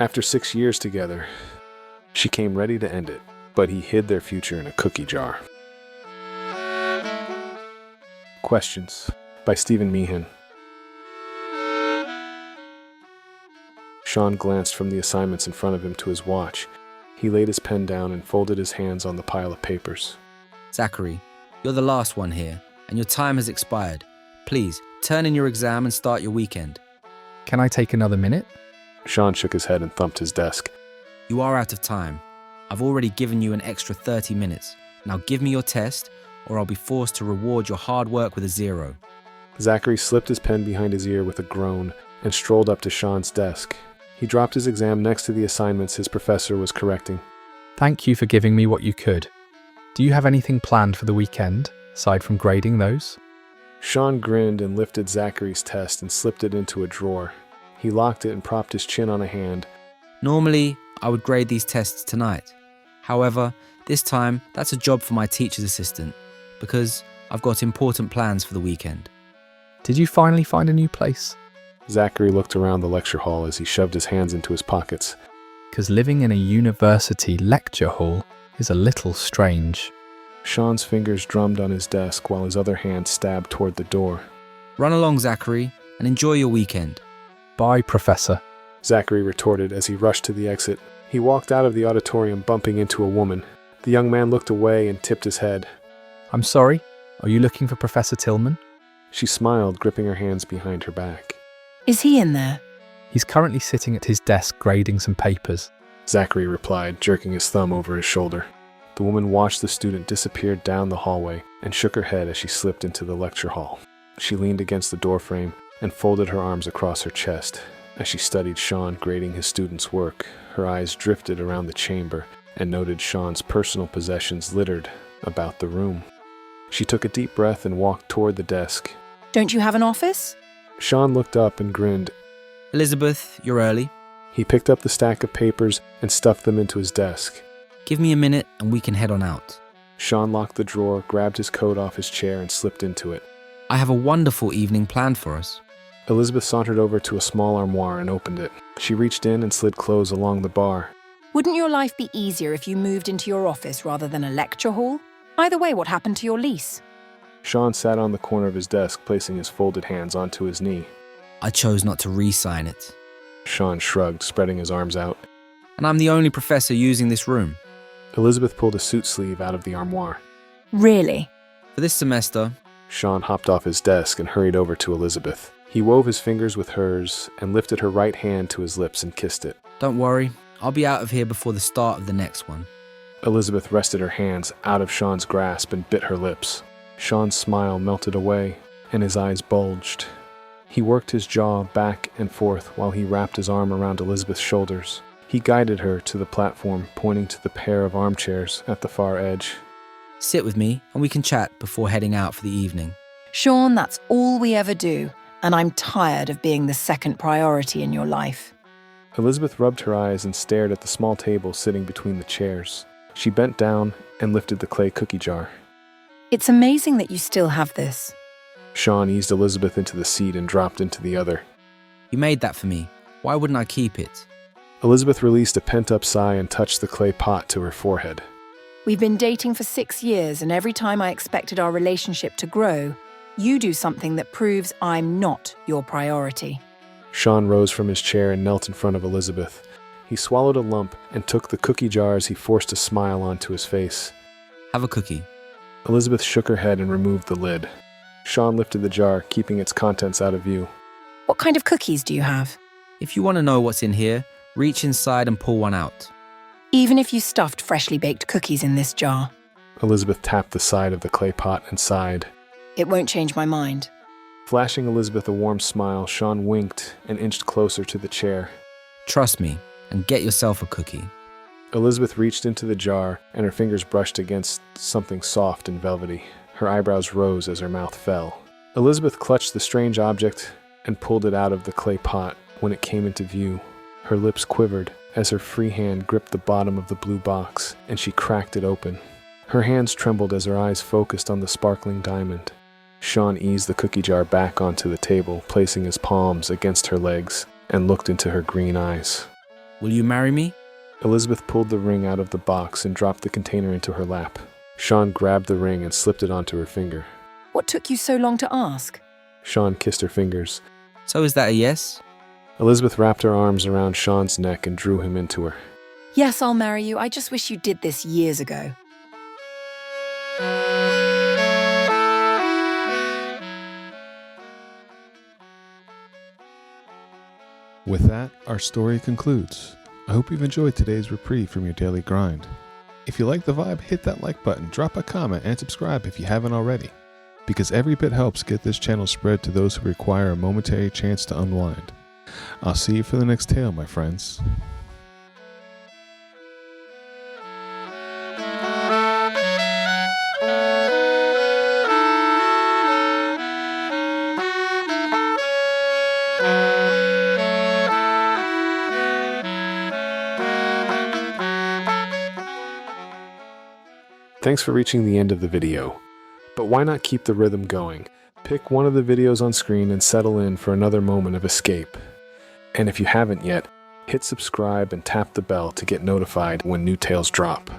After 6 years together, she came ready to end it, but he hid their future in a cookie jar. Questions by Stephen Meehan. Shawn glanced from the assignments in front of him to his watch. He laid his pen down and folded his hands on the pile of papers. Zachary, you're the last one here, and your time has expired. Please, turn in your exam and start your weekend. Can I take another minute? Shawn shook his head and thumped his desk. You are out of time. I've already given you an extra 30 minutes. Now give me your test, or I'll be forced to reward your hard work with a 0. Zachary slipped his pen behind his ear with a groan and strolled up to Shawn's desk. He dropped his exam next to the assignments his professor was correcting. Thank you for giving me what you could. Do you have anything planned for the weekend, aside from grading those? Shawn grinned and lifted Zachary's test and slipped it into a drawer. He locked it and propped his chin on a hand. Normally, I would grade these tests tonight. However, this time, that's a job for my teacher's assistant, because I've got important plans for the weekend. Did you finally find a new place? Zachary looked around the lecture hall as he shoved his hands into his pockets. Because living in a university lecture hall is a little strange. Shawn's fingers drummed on his desk while his other hand stabbed toward the door. Run along, Zachary, and enjoy your weekend. Bye, Professor. Zachary retorted as he rushed to the exit. He walked out of the auditorium, bumping into a woman. The young man looked away and tipped his head. I'm sorry, are you looking for Professor Tillman? She smiled, gripping her hands behind her back. Is he in there? He's currently sitting at his desk grading some papers. Zachary replied, jerking his thumb over his shoulder. The woman watched the student disappear down the hallway and shook her head as she slipped into the lecture hall. She leaned against the doorframe and folded her arms across her chest. As she studied Shawn grading his students' work, her eyes drifted around the chamber and noted Shawn's personal possessions littered about the room. She took a deep breath and walked toward the desk. Don't you have an office? Shawn looked up and grinned. Elizabeth, you're early. He picked up the stack of papers and stuffed them into his desk. Give me a minute and we can head on out. Shawn locked the drawer, grabbed his coat off his chair, and slipped into it. I have a wonderful evening planned for us. Elizabeth sauntered over to a small armoire and opened it. She reached in and slid clothes along the bar. Wouldn't your life be easier if you moved into your office rather than a lecture hall? Either way, what happened to your lease? Shawn sat on the corner of his desk, placing his folded hands onto his knee. I chose not to re-sign it. Shawn shrugged, spreading his arms out. And I'm the only professor using this room. Elizabeth pulled a suit sleeve out of the armoire. Really? For this semester, Shawn hopped off his desk and hurried over to Elizabeth. He wove his fingers with hers and lifted her right hand to his lips and kissed it. Don't worry, I'll be out of here before the start of the next one. Elizabeth wrested her hands out of Shawn's grasp and bit her lips. Shawn's smile melted away, and his eyes bulged. He worked his jaw back and forth while he wrapped his arm around Elizabeth's shoulders. He guided her to the platform, pointing to the pair of armchairs at the far edge. Sit with me, and we can chat before heading out for the evening. Shawn, that's all we ever do, and I'm tired of being the second priority in your life. Elizabeth rubbed her eyes and stared at the small table sitting between the chairs. She bent down and lifted the clay cookie jar. It's amazing that you still have this. Shawn eased Elizabeth into the seat and dropped into the other. You made that for me. Why wouldn't I keep it? Elizabeth released a pent-up sigh and touched the clay pot to her forehead. We've been dating for 6 years, and every time I expected our relationship to grow, you do something that proves I'm not your priority. Shawn rose from his chair and knelt in front of Elizabeth. He swallowed a lump and took the cookie jar as he forced a smile onto his face. Have a cookie. Elizabeth shook her head and removed the lid. Shawn lifted the jar, keeping its contents out of view. What kind of cookies do you have? If you want to know what's in here, reach inside and pull one out. Even if you stuffed freshly baked cookies in this jar. Elizabeth tapped the side of the clay pot and sighed. It won't change my mind. Flashing Elizabeth a warm smile, Shawn winked and inched closer to the chair. Trust me, and get yourself a cookie. Elizabeth reached into the jar, and her fingers brushed against something soft and velvety. Her eyebrows rose as her mouth fell. Elizabeth clutched the strange object and pulled it out of the clay pot. When it came into view, her lips quivered as her free hand gripped the bottom of the blue box, and she cracked it open. Her hands trembled as her eyes focused on the sparkling diamond. Shawn eased the cookie jar back onto the table, placing his palms against her legs, and looked into her green eyes. Will you marry me? Elizabeth pulled the ring out of the box and dropped the container into her lap. Shawn grabbed the ring and slipped it onto her finger. What took you so long to ask? Shawn kissed her fingers. So is that a yes? Elizabeth wrapped her arms around Shawn's neck and drew him into her. Yes, I'll marry you. I just wish you did this years ago. With that, our story concludes. I hope you've enjoyed today's reprieve from your daily grind. If you like the vibe, hit that like button, drop a comment, and subscribe if you haven't already, because every bit helps get this channel spread to those who require a momentary chance to unwind. I'll see you for the next tale, my friends. Thanks for reaching the end of the video. But why not keep the rhythm going? Pick one of the videos on screen and settle in for another moment of escape. And if you haven't yet, hit subscribe and tap the bell to get notified when new tales drop.